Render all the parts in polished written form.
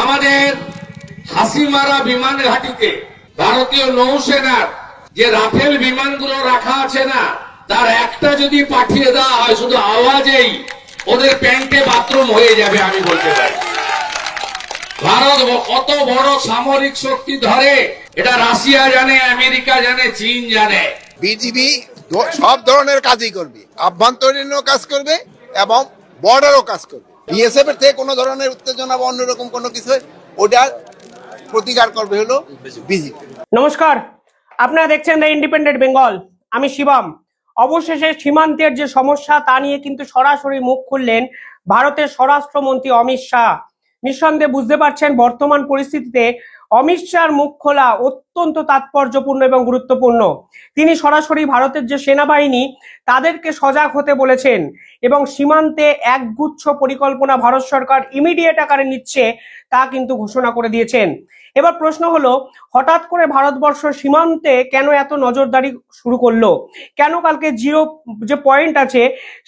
আমাদের হাসিমারা বিমান ঘাঁটিতে ভারতীয় নৌসেনার যে রাফেল বিমানগুলো রাখা আছে না, তার একটা যদি পাঠিয়ে দেওয়া হয়, শুধু আওয়াজেই ওদের প্যান্টে বাথরুম হয়ে যাবে। আমি বলতে পারি ভারত কত বড় সামরিক শক্তি ধরে, এটা রাশিয়া জানে, আমেরিকা জানে, চীন জানে। বিজিবি সব ধরনের কাজই করবে, আভ্যন্তরীণও কাজ করবে এবং বর্ডারও কাজ করবে। বিএসএফ এর থেকে কোনো ধরনের উত্তেজনা বা অন্যরকম কোনো কিছু ওটা প্রতিকার করবে হলো বিজিবি। নমস্কার, আপনারা দেখছেন দ্য ইন্ডিপেন্ডেন্ট বেঙ্গল। আমি শিবম। অবশেষে সীমান্তের যে সমস্যা তা নিয়ে কিন্তু সরাসরি মুখ খুললেন ভারতের স্বরাষ্ট্রমন্ত্রী অমিত শাহ। নিঃসন্দেহে বুঝতে পারছেন বর্তমান পরিস্থিতিতে অমিত শাহর মুখ খোলা অত্যন্ত তাৎপর্যপূর্ণ এবং গুরুত্বপূর্ণ। তিনি সরাসরি ভারতের যে সেনাবাহিনী তাদেরকে সজাগ হতে বলেছেন এবং সীমান্তে একগুচ্ছ পরিকল্পনা ভারত সরকার ইমিডিয়েট আকারে নিচ্ছে তা কিন্তু ঘোষণা করে দিয়েছেন। এবার প্রশ্ন হলো, হঠাৎ করে ভারতবর্ষ সীমান্তে কেন এত নজরদারি শুরু করলো? কেন কালকে জিরো যে পয়েন্ট আছে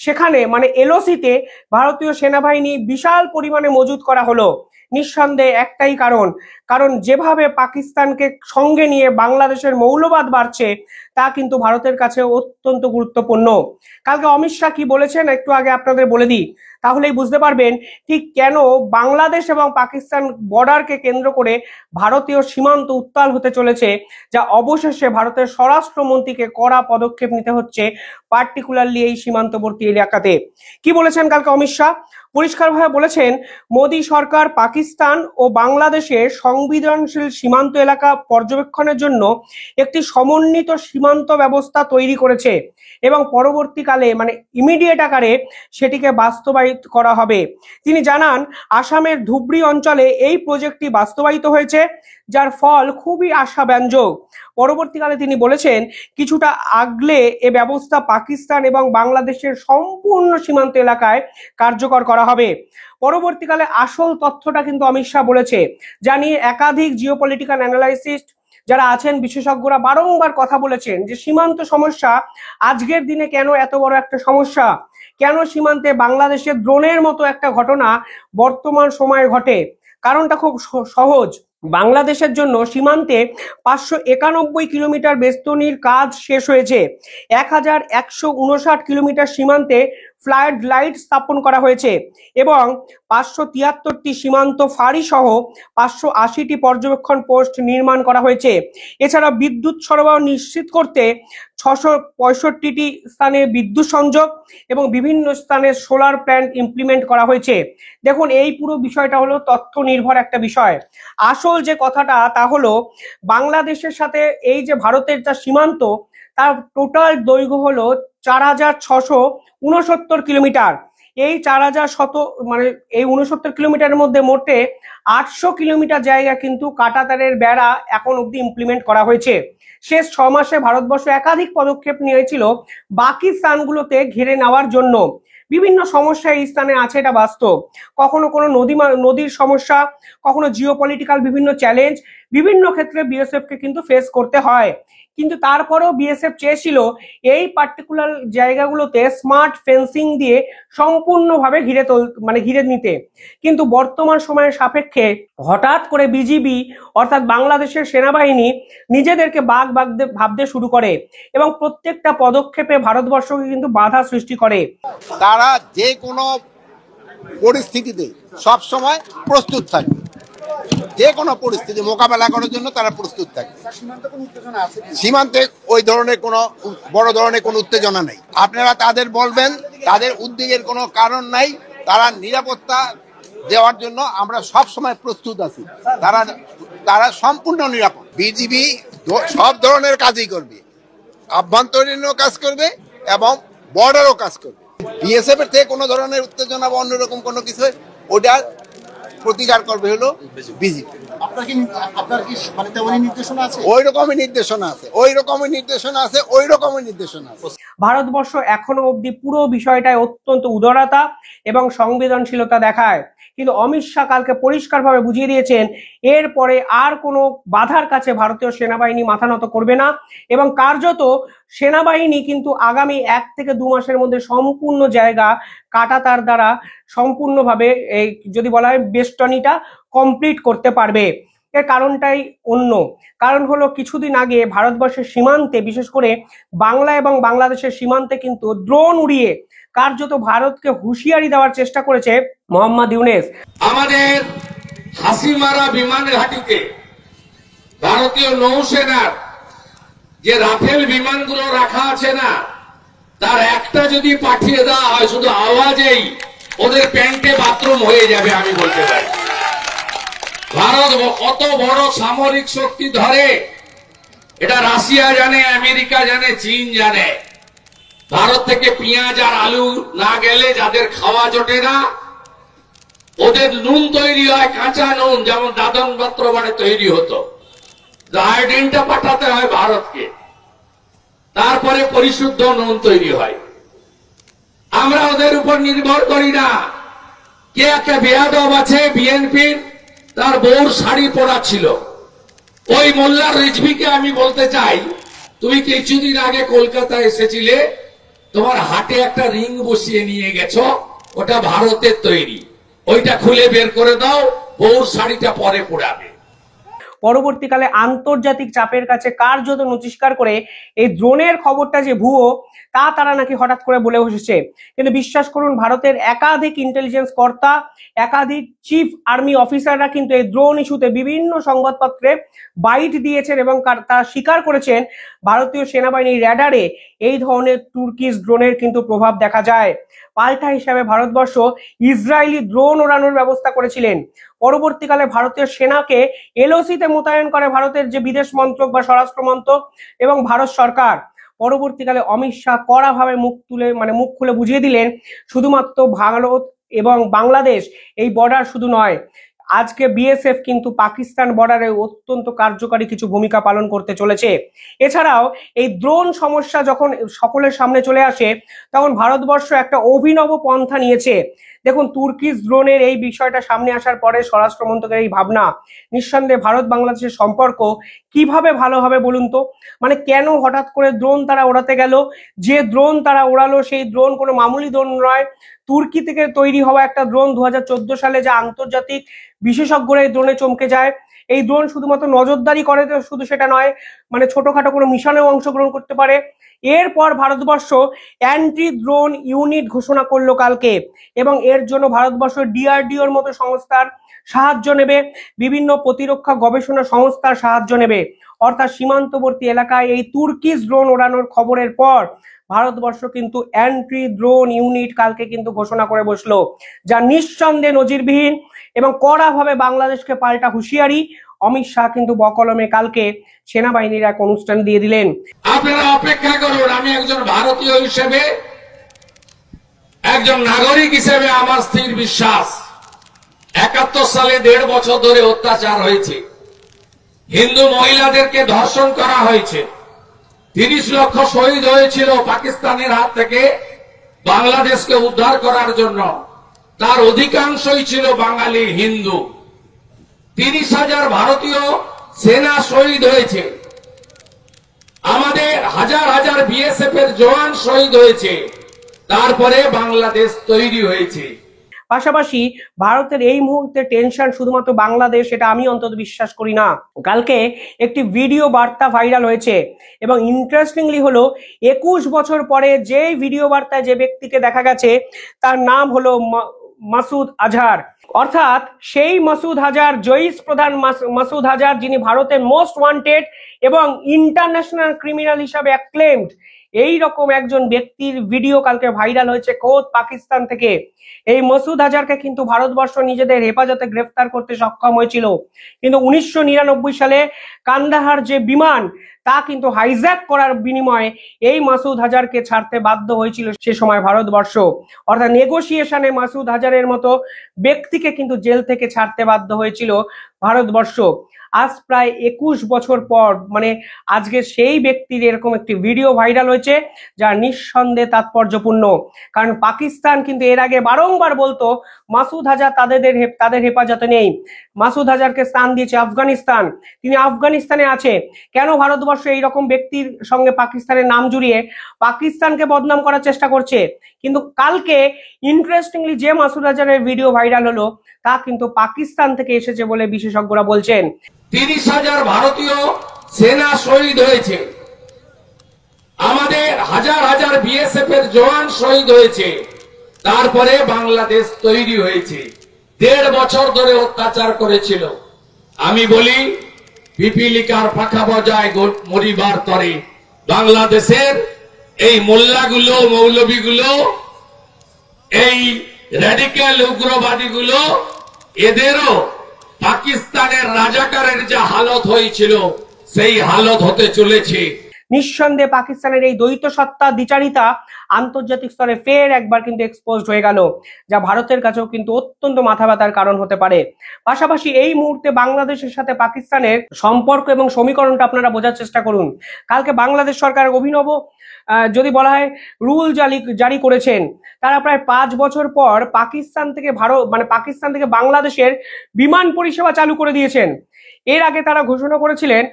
সেখানে মানে এলওসিতে ভারতীয় সেনাবাহিনী বিশাল পরিমাণে মজুত করা হলো? নিঃসন্দেহে একটাই কারণ যেভাবে পাকিস্তানকে সঙ্গে নিয়ে বাংলাদেশের মৌলবাদ বাড়ছে তা কিন্তু ভারতের কাছে অত্যন্ত গুরুত্বপূর্ণ। কালকে অমিত শাহ কি বলেছেন একটু আগে আপনাদের বলে দিই, তাহলেই বুঝতে পারবেন ঠিক কেন বাংলাদেশ এবং পাকিস্তান বর্ডারকে কেন্দ্র করে ভারতীয় সীমান্ত উত্তাল হতে চলেছে, যা অবশেষে ভারতের স্বরাষ্ট্রমন্ত্রীকে কড়া পদক্ষেপ নিতে হচ্ছে, পার্টিকুলারলি এই সীমান্তবর্তী এলাকাতে। কি বলেছেন কালকে অমিত শাহ? পরিষ্কারভাবে বলেছেন, মোদী সরকার পাকিস্তান ও বাংলাদেশের সংবেদনশীল সীমান্ত এলাকা পর্যবেক্ষণের জন্য একটি সমন্বিত সীমান্ত ব্যবস্থা তৈরি করেছে এবং পরবর্তীকালে মানে ইমিডিয়েট আকারে সেটিকে বাস্তবায়িত করা হবে। তিনি জানান, আসামের ধুবড়ী অঞ্চলে এই প্রজেক্টটি বাস্তবায়িত হয়েছে, যার ফল খুবই আশাব্যঞ্জক। পরবর্তীকালে তিনি বলেছেন, কিছুটা আগলে এ ব্যবস্থা পাকিস্তান এবং বাংলাদেশের সম্পূর্ণ সীমান্ত এলাকায় কার্যকর করা হবে। পরবর্তীকালে আসল তথ্যটা কিন্তু অমিত শাহ বলেছে, যা নিয়ে একাধিক জিওপলিটিক্যাল অ্যানালাইসিস্ট যারা আছেন, বিশেষজ্ঞরা বারংবার কথা বলেছেন যে সীমান্ত সমস্যা আজকের দিনে কেন এত বড় একটা সমস্যা, কেন সীমান্তে বাংলাদেশের ড্রোনের মতো একটা ঘটনা বর্তমান সময়ে ঘটে। কারণটা খুব সহজ। বাংলাদেশের জন্য সীমান্তে 591 কিলোমিটার বেষ্টনীর কাজ শেষ হয়েছে। 1159 কিলোমিটার সীমান্তে ফ্লাড লাইট স্থাপন করা হয়েছে এবং 573টি সীমান্ত ফাঁড়ি সহ 580টি পর্যবেক্ষণ পোস্ট নির্মাণ করা হয়েছে। এছাড়া বিদ্যুৎ সরবরাহ নিশ্চিত করতে 665টি স্থানে বিদ্যুৎ সংযোগ এবং বিভিন্ন স্থানে সোলার প্ল্যান্ট ইমপ্লিমেন্ট করা হয়েছে। দেখুন, এই পুরো বিষয়টা হলো তথ্য নির্ভর একটা বিষয়। আসল যে কথাটা তা হলো, বাংলাদেশের সাথে এই যে ভারতের যা সীমান্ত, তার টোটাল দৈর্ঘ্য হলো 4669 কিলোমিটার। এই 69 কিলোমিটারের মধ্যে মোটে 800 কিলোমিটার জায়গা কিন্তু কাঁটাতারের বেড়া এখন অব্দি ইমপ্লিমেন্ট করা হয়েছে। শেষ 6 মাসে ভারতবর্ষ একাধিক পদক্ষেপ নিয়েছিল বাকি স্থানগুলোতে ঘিরে নেওয়ার জন্য। বিভিন্ন সমস্যা এই স্থানে আছে, এটা বাস্তব। কখনো কোনো নদীর সমস্যা, কখনো জিওপলিটিক্যাল বিভিন্ন চ্যালেঞ্জ, বিভিন্ন ক্ষেত্রে বিএসএফ কে কিন্তু ফেস করতে হয়। কিন্তু তারপরেও বিএসএফ চেয়েছিল এই পার্টিকুলার জায়গাগুলোতে স্মার্ট ফেন্সিং দিয়ে সম্পূর্ণভাবে ঘিরে নিতে। কিন্তু বর্তমান সময়ের সাপেক্ষে হঠাৎ করে বিজিবি অর্থাৎ বাংলাদেশের সেনাবাহিনী নিজেদেরকে ভাবতে শুরু করে এবং প্রত্যেকটা পদক্ষেপে ভারতবর্ষকে কিন্তু বাধা সৃষ্টি করে। তারা যে কোনো পরিস্থিতিতে সব সময় প্রস্তুত থাকে, যে কোনো পরিস্থিতি মোকাবেলা করার জন্য তারা প্রস্তুত থাকে। সীমান্তে ওই ধরনের কোনো বড় ধরনের কোনো উত্তেজনা নেই। আপনারা তাদের বলবেন, তাদের উদ্বেগের কোনো কারণ নাই। তারা নিরাপত্তা দেওয়ার জন্য আমরা সব সময় প্রস্তুত আছি। তারা সম্পূর্ণ নিরাপদ। বিজিবি সব ধরনের কাজই করবে, আভ্যন্তরীণও কাজ করবে এবং বর্ডারও কাজ করবে। বিএসএফ এর থেকে কোনো ধরনের উত্তেজনা বা অন্যরকম কোনো কিছু ওটা প্রতিকার করবে হলো বিজেপি। আপনার কি মানে তেমনই নির্দেশনা আছে? ওই রকমই নির্দেশনা আছে। ভারতবর্ষ এখনো অবধি পুরো বিষয়টায় অত্যন্ত উদারতা এবং সংবেদনশীলতা দেখায়, কিন্তু অমিত শাহ কালকে পরিষ্কারভাবে বুঝিয়ে দিয়েছেন এরপরে আর কোনো বাধার কাছে ভারতীয় সেনাবাহিনী মাথা নত করবে না, এবং কার্যত সেনাবাহিনী কিন্তু আগামী 1 থেকে 2 মাসের মধ্যে সম্পূর্ণ জায়গা কাটাতার দ্বারা সম্পূর্ণভাবে এই যদি বলা হয় বেষ্টনীটা কমপ্লিট করতে পারবে। এর কারণটাই অন্য কারণ হলো, কিছুদিন আগে ভারতবর্ষের সীমান্তে, বিশেষ করে বাংলা এবং বাংলাদেশের সীমান্তে কিন্তু ড্রোন উড়িয়ে কার্যত ভারতকে হুঁশিয়ারি দেওয়ার চেষ্টা করেছে মোহাম্মদ ইউনেস। আমাদের হাসিমারা বিমান ঘাঁটিতে ভারতীয় নৌসেনার যে রাফেল বিমানগুলো রাখা আছে না, তার একটা যদি পাঠিয়ে দেওয়া হয়, শুধু আওয়াজেই ওদের প্যান্টে বাথরুম হয়ে যাবে, আমি বলতে পারি। ভারত কত বড় সামরিক শক্তি ধরে এটা রাশিয়া জানে, আমেরিকা জানে, চীন জানে। ভারত থেকে পেঁয়াজ আর আলু না গেলে যাদের খাওয়া জোটে না, ওদের নুন তৈরি হয় কাঁচা নুন, যেমন দাদন পাত্র বাড়ে তৈরি হতো। আয়োডিনটা পাঠাতে হয় ভারতকে, তারপরে পরিশুদ্ধ নুন তৈরি হয়। আমরা ওদের উপর নির্ভর করি না। কে একটা বেয়াদব আছে বিএনপির, তার বউর শাড়ি পরা ছিল, ওই মোল্লা রিজভিকে আমি বলতে চাই, তুমি কিছুদিন আগে কলকাতায় এসেছিলে, তোমার হাটে একটা রিং বসিয়ে নিয়ে গেছো, ওটা ভারতের তৈরি, ওইটা খুলে বের করে দাও, বউর শাড়িটা পরে পরাবে। পরবর্তীকালে আন্তর্জাতিক চাপের কাছে কার্যত নচিস্কার করে এই ড্রোনের খবরটা যে ভুয়ো তা তারা নাকি হঠাৎ করে বলে বসেছে। কিন্তু বিশ্বাস করুন, ভারতের একাধিক ইন্টেলিজেন্স কর্তা, একাধিক চিফ আর্মি অফিসাররা কিন্তু এই ড্রোন ইস্যুতে বিভিন্ন সংবাদপত্রে বাইট দিয়েছেন এবং তারা স্বীকার করেছেন ভারতীয় সেনাবাহিনীর র্যাডারে এই ধরনের তুর্কিশ ড্রোনের কিন্তু প্রভাব দেখা যায়। পাল্টা হিসাবে ভারতবর্ষ ইসরায়েলি ড্রোন ওড়ানোর ব্যবস্থা করেছিলেন। পরবর্তীকালে ভারতীয় সেনাকে এলওসিতে মোতায়েন করে ভারতের যে বিদেশ মন্ত্রক বা স্বরাষ্ট্র মন্ত্রক এবং ভারত সরকার। পরবর্তীকালে অমিত শাহ কড়াভাবে মুখ খুলে বুঝিয়ে দিলেন, শুধুমাত্র ভারত এবং বাংলাদেশ এই বর্ডার শুধু নয়, আজকে বিএসএফ কিন্তু পাকিস্তান বর্ডারে অত্যন্ত কার্যকারী কিছু ভূমিকা পালন করতে চলেছে। এছাড়াও এই ড্রোন সমস্যা যখন সকলের সামনে চলে আসে, তখন ভারতবর্ষ একটা অভিনব পন্থা নিয়েছে। দেখুন, তুর্কিশ ড্রোনের এই বিষয়টা সামনে আসার পরে স্বরাষ্ট্র মন্ত্রকের এই ভাবনা, নিঃসন্দেহে ভারত বাংলাদেশের সম্পর্ক কিভাবে ভালো হবে বলুন তো। মানে কেন হঠাৎ করে ড্রোন তারা ওড়াতে গেল? যে ড্রোন তারা ওড়ালো সেই ড্রোন কোনো মামুলি ড্রোন নয়, তুর্কি থেকে তৈরি হওয়া একটা ড্রোন। 2014 সালে যা আন্তর্জাতিক বিশেষজ্ঞরা এই ড্রোনে চমকে যায়। এই ড্রোন শুধুমাত্র নজরদারি করে তো শুধু সেটা নয়, মানে ছোটখাটো কোনো মিশনেও অংশগ্রহণ করতে পারে। এরপর ভারতবর্ষ অ্যান্টি ড্রোন ইউনিট ঘোষণা করলো কালকে, এবং এর জন্য ভারতবর্ষ ডিআরডিওর মতো সংস্থার সাহায্য নেবে, বিভিন্ন প্রতিরক্ষা গবেষণা সংস্থার সাহায্য নেবে। অর্থাৎ সীমান্তবর্তী এলাকায় এই তুর্কিশ ড্রোন ওড়ানোর খবরের পর ভারতবর্ষ কিন্তু অ্যান্টি ড্রোন ইউনিট কালকে কিন্তু ঘোষণা করে বসলো, যা নিঃসন্দেহে নজিরবিহীন এবং কড়াভাবে বাংলাদেশকে পাল্টা হুঁশিয়ারি। অমিত শাহ কিন্তু বকলমে কালকে সেনাবাহিনীর এক অনুষ্ঠান দিয়ে দিলেন। আপনারা অপেক্ষা করুন, আমি একজন ভারতীয় হিসেবে, একজন নাগরিক হিসেবে আমার স্থির বিশ্বাস, 71 সালে 1.5 বছর ধরে অত্যাচার হয়েছে, হিন্দু মহিলাদেরকে ধর্ষণ করা হয়েছে, 30 লক্ষ শহীদ হয়েছিল পাকিস্তানের হাত থেকে বাংলাদেশকে উদ্ধার করার জন্য, তার অধিকাংশই ছিল বাঙালি হিন্দু। 30,000 ভারতীয় সেনা শহীদ হয়েছে, আমাদের হাজার হাজার বিএসএফ এর জওয়ান শহীদ হয়েছে, তারপরে বাংলাদেশ তৈরি হয়েছে। পাশাপাশি ভারতের এই মুহূর্তে টেনশন শুধুমাত্র বাংলাদেশ, এটা আমি অন্তত বিশ্বাস করি না। কালকে একটি ভিডিও বার্তা ভাইরাল হয়েছে এবং ইন্টারেস্টিংলি হলো 21 বছর পরে যে ভিডিও বার্তায় যে ব্যক্তিকে দেখা গেছে তার নাম হলো মাসুদ আজহার। অর্থাৎ সেই মাসুদ আজহার, জইশ প্রধান মাসুদ আজহার, যিনি ভারতের মোস্ট ওয়ান্টেড এবং ইন্টারন্যাশনাল ক্রিমিনাল হিসাবে অ্যাক্লেমড, এই রকম একজন ব্যক্তির ভিডিও কালকে ভাইরাল হয়েছে খোদ পাকিস্তান থেকে। এই মাসুদ আজহারকে কিন্তু ভারতবর্ষ নিজেদের হেফাজতে গ্রেফতার করতে সক্ষম হয়েছিল, কিন্তু 1999 সালে কান্দাহার যে বিমান তা কিন্তু হাইজ্যাক করার বিনিময়ে এই মাসুদ আজহারকে ছাড়তে বাধ্য হয়েছিল সে সময় ভারতবর্ষ। অর্থাৎ নেগোসিয়েশনে মাসুদ আজহারের মতো ব্যক্তিকে কিন্তু জেল থেকে ছাড়তে বাধ্য হয়েছিল ভারতবর্ষ। আজ প্রায় 21 বছর পর মানে আজকে সেই ব্যক্তির এরকম একটি ভিডিও ভাইরাল হয়েছে যা নিঃসন্দেহে তাৎপর্যপূর্ণ। কারণ পাকিস্তান কিন্তু এর আগে বারংবার বলতো মাসুদ হাজার তাদের হেফাজতে নেই, মাসুদ হাজারকে স্থান দিয়েছে আফগানিস্তান, তিনি আফগানিস্তানে আছে। কেন ভারতবর্ষ এইরকম ব্যক্তির সঙ্গে পাকিস্তানের নাম জুড়িয়ে পাকিস্তানকে বদনাম করার চেষ্টা করছে? কিন্তু কালকে ইন্টারেস্টিংলি যে মাসুদ হাজারের ভিডিও ভাইরাল হলো তা কিন্তু পাকিস্তান থেকে এসেছে বলে বিশেষজ্ঞরা বলছেন। 30,000 ভারতীয় সেনা শহীদ হয়েছে, আমাদের হাজার হাজার বিএসএফ এর জওয়ান শহীদ হয়েছে, তারপরে বাংলাদেশ তৈরি হয়েছে। 1.5 বছর ধরে অত্যাচার করেছিল। আমি বলি পিপিলিকার পাখা বজায় মরিবার তরে বাংলাদেশের এই মোল্লাগুলো, মৌলবীগুলো, এই র্যাডিক্যাল উগ্রবাদীগুলো, এদেরও পাকিস্তানের রাজাকারের যে হালত হয়েছিল সেই হালত হতে চলেছে। নিঃসন্দেহে পাকিস্তানের এই দ্বৈত সত্তা দ্বিচারিতা আন্তর্জাতিক স্তরে ফের একবার কিন্তু এক্সপোজড হয়ে গেল, যা ভারতের কাছেও কিন্তু অত্যন্ত মাথা ব্যথার কারণ হতে পারে। পাশাপাশি এই মুহূর্তে বাংলাদেশের সাথে পাকিস্তানের সম্পর্ক এবং সমীকরণটা আপনারা বোঝার চেষ্টা করুন। কালকে বাংলাদেশ সরকার অভিনব যদি বলা হয় রুল জারি করেছেন। তারা প্রায় 5 বছর পর পাকিস্তান থেকে বাংলাদেশের বিমান পরিষেবা চালু করে দিয়েছেন। এর আগে তারা ঘোষণা করেছিলেন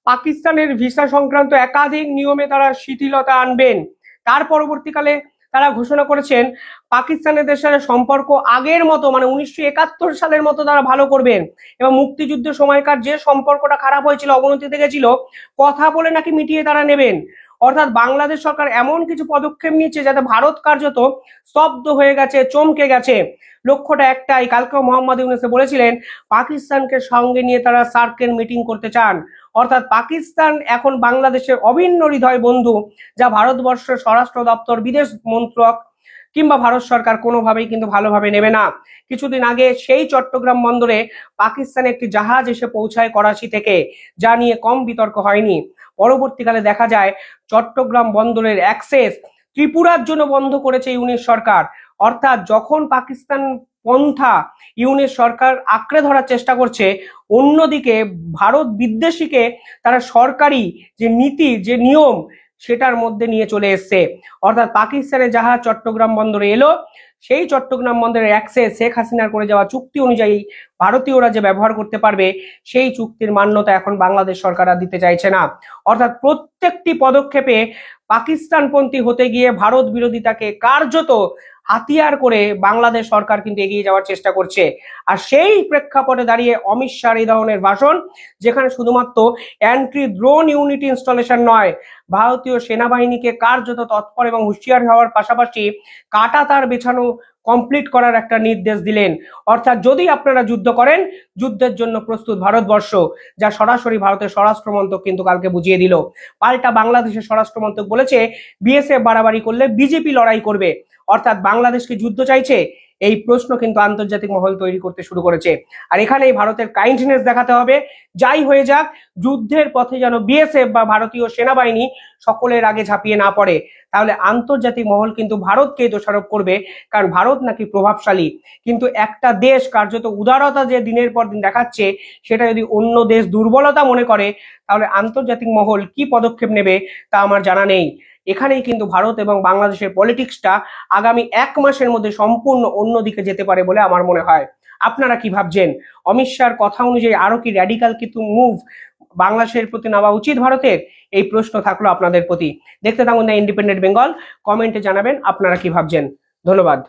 পাকিস্তানের ভিসা সংক্রান্ত একাধিক নিয়মে তারা শিথিলতা আনবেন। তার পরবর্তীকালে তারা ঘোষণা করেছেন পাকিস্তানের সাথে সম্পর্ক আগের মতো মানে 1971 সালের মতো তারা ভালো করবেন এবং মুক্তিযুদ্ধের সময়কার যে সম্পর্কটা খারাপ হয়েছিল, অবনতিতে গেছিল, কথা বলে নাকি মিটিয়ে তারা নেবেন। অর্থাৎ বাংলাদেশ সরকার এমন কিছু পদক্ষেপ নিচ্ছে যাতে ভারত কার্যত স্তব্ধ হয়ে গেছে, চমকে গেছে। লক্ষ্যটা একটাই, কালকেও মোহাম্মদ ইউনূস বলেছিলেন পাকিস্তানকে সঙ্গে নিয়ে তারা সার্কেল মিটিং করতে চান। অর্থাৎ পাকিস্তান এখন বাংলাদেশের অভিন্ন হৃদয় বন্ধু, যা ভারতবর্ষের স্বরাষ্ট্র দপ্তর, বিদেশ মন্ত্রক কিংবা ভারত সরকার কোনোভাবেই কিন্তু ভালোভাবে নেবে না। কিছুদিন আগে সেই চট্টগ্রাম বন্দরে পাকিস্তানে একটি জাহাজ এসে পৌঁছায় করাচি থেকে, যা নিয়ে কম বিতর্ক হয়নি। পরবর্তীকালে দেখা যায় চট্টগ্রাম বন্দরের অ্যাক্সেস ত্রিপুরার জন্য বন্ধ করেছে ইউনিশ সরকার। অর্থাৎ যখন পাকিস্তান পন্থা ইউনিশ সরকার আঁকড়ে ধরার চেষ্টা করছে, অন্যদিকে ভারত বিদ্বেষীকে তারা সরকারি যে নীতি, যে নিয়ম, সেটার মধ্যে নিয়ে চলে এসছে। অর্থাৎ পাকিস্তানের জাহাজ চট্টগ্রাম বন্দরে এলো, সেই চট্টগ্রাম বন্দরের অ্যাক্সেস শেখ হাসিনার করে যাওয়া চুক্তি অনুযায়ী ভারতীয়রা যে ব্যবহার করতে পারবে, সেই চুক্তির মান্যতা এখন বাংলাদেশ সরকার আর দিতে চাইছে না। অর্থাৎ প্রত্যেকটি পদক্ষেপে পাকিস্তানপন্থী হতে গিয়ে ভারত বিরোধিতাকে কার্যত হাতিয়ার করে বাংলাদেশ সরকার কিন্তু এগিয়ে যাওয়ার চেষ্টা করছে। আর সেই প্রেক্ষাপটে দাঁড়িয়ে অমিত শাহর এই ধরনের ভাষণ, যেখানে শুধুমাত্র অ্যান্টি ড্রোন ইউনিট ইনস্টলেশন নয়, ভারতীয় সেনাবাহিনীকে কার্যত তৎপর এবং হুঁশিয়ার হওয়ার পাশাপাশি কাটা তার বেছানো কমপ্লিট করার একটা নির্দেশ দিলেন। অর্থাৎ যদি আপনারা যুদ্ধ করেন, যুদ্ধের জন্য প্রস্তুত ভারতবর্ষ, যা সরাসরি ভারতের স্বরাষ্ট্রমন্ত্রক কিন্তু কালকে বুঝিয়ে দিল। পাল্টা বাংলাদেশের স্বরাষ্ট্রমন্ত্রক বলেছে বিএসএফ বাড়াবাড়ি করলে বিজেপি লড়াই করবে। অর্থাৎ বাংলাদেশ কি যুদ্ধ চাইছে? এই প্রশ্ন কিন্তু আন্তর্জাতিক মহল তৈরি করতে শুরু করেছে। আর এখানেই ভারতের কাইন্ডনেস দেখাতে হবে। যাই হয়ে যাক, যুদ্ধের পথে যেন বিএসএফ বা ভারতীয় সেনাবাহিনী সকলের আগে ঝাঁপিয়ে না পড়ে, তাহলে আন্তর্জাতিক মহল কিন্তু ভারতকে দোষারোপ করবে। কারণ ভারত নাকি প্রভাবশালী, কিন্তু একটা দেশ কার্যত উদারতা যে দিনের পর দিন দেখাচ্ছে, সেটা যদি অন্য দেশ দুর্বলতা মনে করে, তাহলে আন্তর্জাতিক মহল কি পদক্ষেপ নেবে তা আমার জানা নেই। এখানেই কিন্তু ভারত এবং বাংলাদেশের পলিটিক্সটা আগামী 1 মাসের মধ্যে সম্পূর্ণ অন্যদিকে যেতে পারে বলে আমার মনে হয়। আপনারা কি ভাবছেন? অমিত শাহর কথা অনুযায়ী আরো কি র্যাডিক্যাল কিছু মুভ বাংলাদেশের প্রতি নেওয়া উচিত ভারতের? এই প্রশ্ন থাকলো আপনাদের প্রতি। দেখতে থাকুন দ্য ইন্ডিপেন্ডেন্ট বেঙ্গল, কমেন্টে জানাবেন আপনারা কি ভাবছেন। ধন্যবাদ।